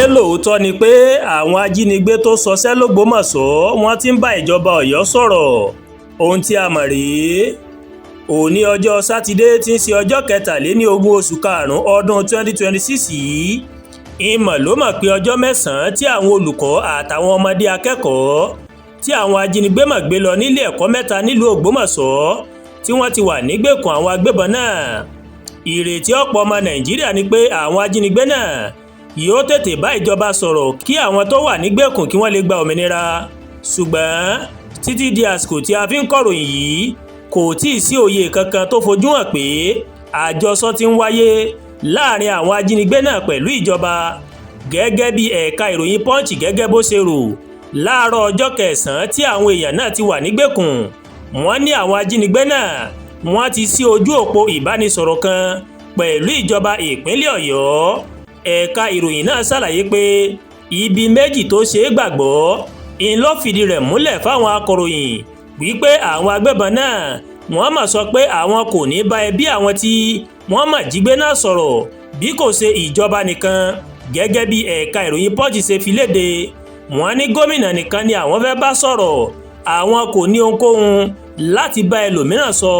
ṣé lóòótọ́ ni pé àwọn ajínigbé tó ṣọṣẹ́ l'Ógbómọ̀ṣọ́ wọ́n ti ń bá ìjọba Ọ̀yọ́ sọ̀rọ̀? Ohun tí a mọ̀ rèé. Òní ọjọ́ sátidé tí ń ṣe ọjọ́ 23 oṣù karùn-ún ọdún 2026 yìí, ìmọ̀ ló mọ̀ pé ọjọ́ 9 tí àwọn olùkọ́ àtàwọn ọmọdé akẹ́kọ̀ọ́ tí àwọn ajínigbé mọ̀ gbé lọ nílé ẹ̀kọ́ mẹ́ta nílùú Ògbómọ̀ṣọ́ tí wọ́n ti wà nígbèkùn àwọn agbébọn náà. Ìrètí ọ̀pọ̀ ọmọ Nàìjíríà ni pé àwọn ajínigbé náà yóò tètè bá ìjọba sọ̀rọ̀ kí àwọn tó wà nígbèkùn kí wọ́n lè gba òmìnira. Ṣùgbọ́n títí di àsìkò tí a fi ń kọ̀ròyìn yìí, kò tíì sí òye kankan tó fojú hàn pé àjọsọ ti ń wáyé láàrin àwọn ajínigbé náà pẹ̀lú ìjọba. Gẹ́gẹ́ bí ẹ̀ka ìròyìn Punch gẹ́gẹ́ bó ṣe rò, láàárọ̀ ọjọ́ 9 tí àwọn èèyàn náà ti wà nígbèkùn, wọ́n ní àwọn ajínigbé náà wọ́n ti ṣí ojú òpó ìbánisọ̀rọ̀ kan pẹ̀lú ìjọba ìpínlẹ̀ Ọ̀yọ́. Ẹ̀ka ìròyìn náà ṣàlàyé pé ibi méjì tó ṣeé gbàgbọ́ ń ló fìdí rẹ̀ múlẹ̀ fáwọn akọ̀ròyìn wípé àwọn agbébọn náà wọ́n mà sọ pé àwọn kò ní bá ẹbí àwọn tí wọ́n mà jí gbé náà sọ̀rọ̀ bí kò ṣe ìjọba nìkan. Gẹ́gẹ́ bí ẹ̀ka ìròyìn Punch ṣe fi léde, wọ́n ní gómìnà nìkan ni àwọn fẹ́ bá sọ̀rọ̀, àwọn kò ní ohunkóhun láti bá ẹlòmíràn sọ.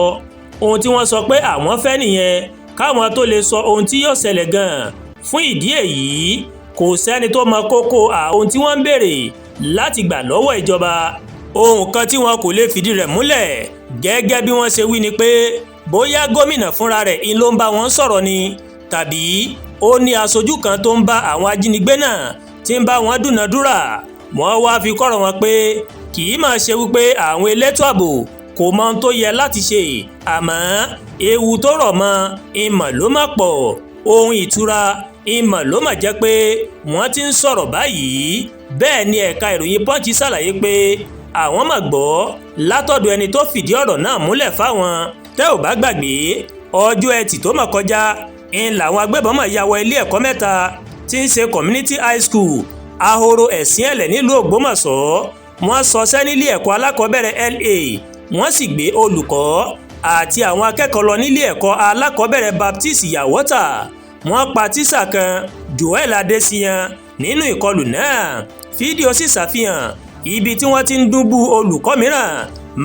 Ohun tí wọ́n sọ pé àwọn fẹ́ nìyẹn káwọn tó lè sọ ohun tí yóò ṣẹlẹ̀ gan-an. Fún ìdí èyí, kò sẹ́ni tó mọ kókó ohun tí wọ́n ń béèrè láti gbà lọ́wọ́ ìjọba. Ohun kan tí wọn kò lè fìdí rẹ̀ múlẹ̀ gẹ́gẹ́ bí wọ́n ṣe wí ni pé bóyá gómìnà fúnra rẹ̀ ń ló ń bá wọn sọ̀rọ̀ ni, tàbí ó ní aṣojú kan tó ń bá àwọn ajínigbé náà tí ń bá wọn dúnadúrà. Wọ́n wá fi kọ́rọ̀ wọn pé kì í máa ṣe wípé àwọn elétò ààbò kò mọ ohun tó yẹ láti ṣe, àmọ́ ewu tó rọ̀ mọ́ ìmọ̀ ló má pọ̀. Ohun ìtura ìmọ̀ ló mà jẹ́ pé wọ́n ti ń sọ̀rọ̀ báyìí. Bẹ́ẹ̀ ni ẹ̀ka ìròyìn Punch ṣàlàyé pé àwọn mà gbọ́ látọ̀dọ̀ ẹni tó fìdí ọ̀rọ̀ náà múlẹ̀ fáwọn. Tẹ́ ò bá gbàgbé, ọjọ́ Ẹtì tó mà kọjá ń làwọn agbébọn mà ya wọ ilé ẹ̀kọ́ mẹ́ta tí ń ṣe community high school Ahoro Ẹ̀sìn Ẹ̀lẹ̀ nílùú Ògbómọ̀ṣọ́. Wọ́n ṣọṣẹ́ nílé ẹ̀kọ́ alákọ̀ọ́bẹ̀rẹ̀ LA, wọ́n sì gbé olùkọ́ àti àwọn akẹ́kọ̀ọ́ lọ nílé ẹ̀kọ́ alákọ̀ọ́bẹ̀rẹ̀ Baptist Yawota. Wọ́n pa tíṣà kan, Joel Adesiyan, nínú ìkọlù náà. Fídíò sì ṣàfihàn ibi tí wọ́n ti ń dùbú olùkọ́ mìíràn,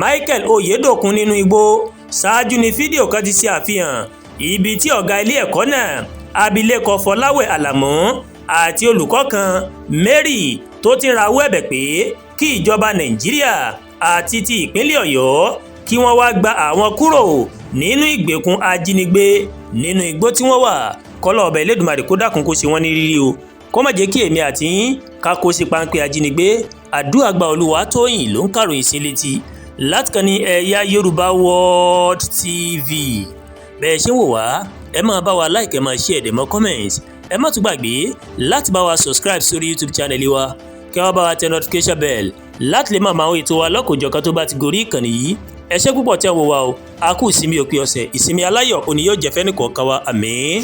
Michael Oyedokun, nínú igbó. Ṣáájú ni fídíò kan ti ṣe àfihàn ibi tí ọ̀gá ilé ẹ̀kọ́ náà, abilékọ Fọláwẹ̀ Àlàmú, àti olùkọ́ kan, Mary, tó ti ń rawọ́ ẹ̀bẹ̀ pé kí ìjọba Nàìjíríà àti ti ìpínlẹ̀ Ọ̀yọ́ kí wọ́n wá gba àwọn kúrò nínú ìgbèkùn ajínigbé nínú igbó tí wọ́n wà. Kọ́lọ́ ọba Elédùmarè kó dákun kó ṣe wọ́n ní rírí o, kó má jẹ́ kí èmi àti yín ká kó sí páńpẹ́ ajínigbé. Àdúrà gba Olúwatóyìn ló ń kàròyìn sí létí láti kàn ní Ẹ̀yà Yorùbá World TV. Bẹ́ẹ̀ ṣe ń wò wá, ẹ máa bá wa like, ẹ máa share, ẹ máa comment. Ẹ má tún gbàgbé láti bá wa subscribe sórí YouTube channel wa, kí wọ́n bá wa tẹ notification bell láti lè máa máa ètò wa lọ́kòjọ̀kan tó bá ti gorí ìkànnì yìí. Ẹ ṣé púpọ̀ tí ẹ wò wá o. A kú ìsinmi òpin ọ̀sẹ̀, ìsinmi aláyọ̀ òní yóò jẹ́ fẹ́nìkọ̀ọ̀kan wa. Àmín.